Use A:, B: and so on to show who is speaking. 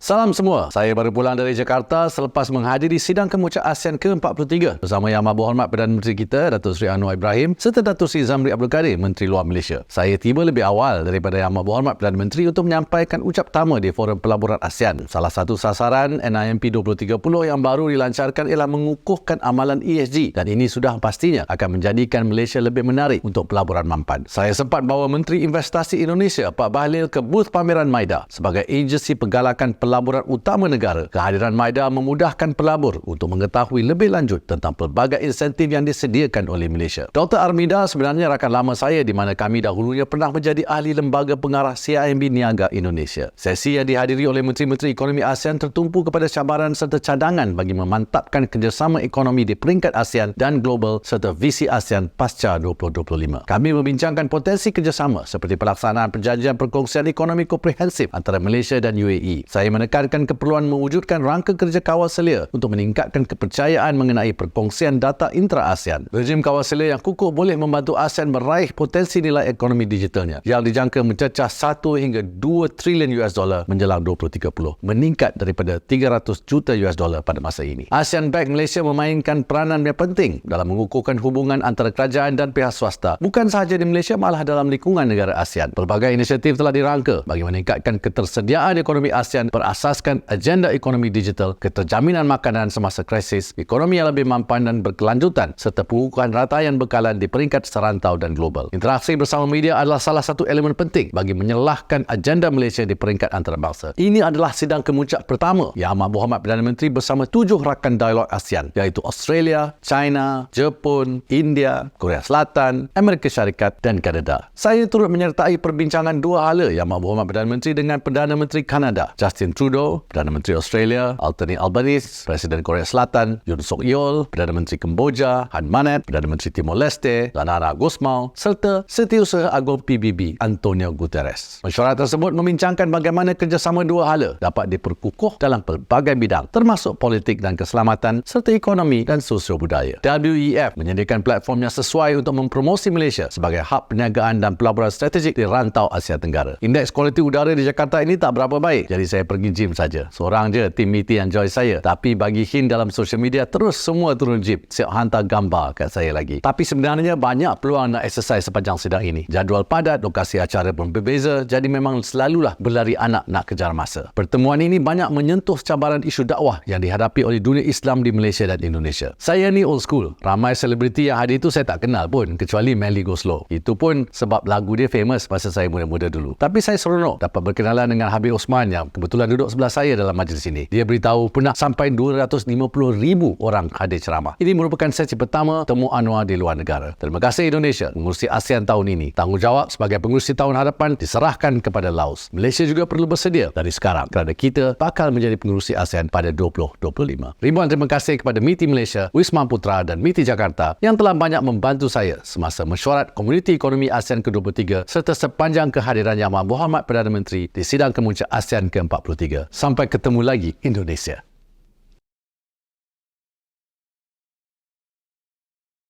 A: Salam semua, saya baru pulang dari Jakarta selepas menghadiri sidang kemuncak ASEAN ke-43 bersama Yang Amat Berhormat Perdana Menteri kita, Datuk Seri Anwar Ibrahim serta Datuk Seri Zamri Abdul Kadir, Menteri Luar Malaysia. Saya tiba lebih awal daripada Yang Amat Berhormat Perdana Menteri untuk menyampaikan ucap pertama di Forum Pelaburan ASEAN. Salah satu sasaran NIMP 2030 yang baru dilancarkan ialah mengukuhkan amalan ESG dan ini sudah pastinya akan menjadikan Malaysia lebih menarik untuk pelaburan mampan. Saya sempat bawa Menteri Investasi Indonesia, Pak Bahlil, ke booth pameran MIDA sebagai agensi penggalakan pelaburan utama negara. Kehadiran MIDA memudahkan pelabur untuk mengetahui lebih lanjut tentang pelbagai insentif yang disediakan oleh Malaysia. Dr. Armida sebenarnya rakan lama saya di mana kami dahulunya pernah menjadi ahli lembaga pengarah CIMB Niaga Indonesia. Sesi yang dihadiri oleh Menteri-Menteri Ekonomi ASEAN tertumpu kepada cabaran serta cadangan bagi memantapkan kerjasama ekonomi di peringkat ASEAN dan global serta visi ASEAN pasca 2025. Kami membincangkan potensi kerjasama seperti pelaksanaan perjanjian perkongsian ekonomi komprehensif antara Malaysia dan UAE. Saya menekankan keperluan mewujudkan rangka kerja kawal selia untuk meningkatkan kepercayaan mengenai perkongsian data intra-ASEAN. Rejim kawal selia yang kukuh boleh membantu ASEAN meraih potensi nilai ekonomi digitalnya yang dijangka mencecah 1 hingga 2 trilion US dollar menjelang 2030, meningkat daripada 300 juta US dollar pada masa ini. ASEAN Bank Malaysia memainkan peranan yang penting dalam mengukuhkan hubungan antara kerajaan dan pihak swasta, bukan sahaja di Malaysia malah dalam lingkungan negara ASEAN. Pelbagai inisiatif telah dirangka bagi meningkatkan ketersediaan ekonomi ASEAN berasaskan agenda ekonomi digital, keterjaminan makanan semasa krisis, ekonomi yang lebih mampan dan berkelanjutan serta pengukuhan rataian bekalan di peringkat serantau dan global. Interaksi bersama media adalah salah satu elemen penting bagi menyelahkan agenda Malaysia di peringkat antarabangsa. Ini adalah sidang kemuncak pertama Yang Amat Berhormat Perdana Menteri bersama 7 rakan dialog ASEAN iaitu Australia, China, Jepun, India, Korea Selatan, Amerika Syarikat dan Kanada. Saya turut menyertai perbincangan dua hala Yang Amat Berhormat Perdana Menteri dengan Perdana Menteri Kanada Justin Trudeau, Perdana Menteri Australia Anthony Albanese, Presiden Korea Selatan Yoon Suk Yeol, Perdana Menteri Kemboja Han Manet, Perdana Menteri Timor Leste Lanana Gusmao serta Setiausaha Agung PBB Antonio Guterres. Mesyuarat tersebut membincangkan bagaimana kerjasama dua hala dapat diperkukuh dalam pelbagai bidang termasuk politik dan keselamatan serta ekonomi dan sosio budaya. WEF menyediakan platform yang sesuai untuk mempromosi Malaysia sebagai hub perniagaan dan pelaburan strategik di rantau Asia Tenggara. Indeks kualiti udara di Jakarta ini tak berapa baik, jadi saya pergi gym saja. Seorang je tim meeting yang join saya. Tapi bagi hint dalam social media terus semua turun gym. Siap hantar gambar kat saya lagi. Tapi sebenarnya banyak peluang nak exercise sepanjang sidang ini. Jadual padat, lokasi acara pun berbeza. Jadi memang selalulah berlari anak nak kejar masa. Pertemuan ini banyak menyentuh cabaran isu dakwah yang dihadapi oleh dunia Islam di Malaysia dan Indonesia. Saya ni old school. Ramai selebriti yang hadir itu saya tak kenal pun kecuali Melly Goslow. Itu pun sebab lagu dia famous masa saya muda-muda dulu. Tapi saya seronok dapat berkenalan dengan Habib Osman yang kebetulan duduk sebelah saya dalam majlis ini. Dia beritahu pernah sampai 250,000 orang hadir ceramah. Ini merupakan sesi pertama temu Anwar di luar negara. Terima kasih Indonesia mengurusi ASEAN tahun ini. Tanggungjawab sebagai pengurusi tahun hadapan diserahkan kepada Laos. Malaysia juga perlu bersedia dari sekarang kerana kita bakal menjadi pengurusi ASEAN pada 2025. Ribuan terima kasih kepada MITI Malaysia, Wisma Putra dan MITI Jakarta yang telah banyak membantu saya semasa mesyuarat Komuniti Ekonomi ASEAN ke-23 serta sepanjang kehadiran Yang Amat Berhormat Perdana Menteri di sidang kemuncak ASEAN ke-43. Sampai ketemu lagi Indonesia.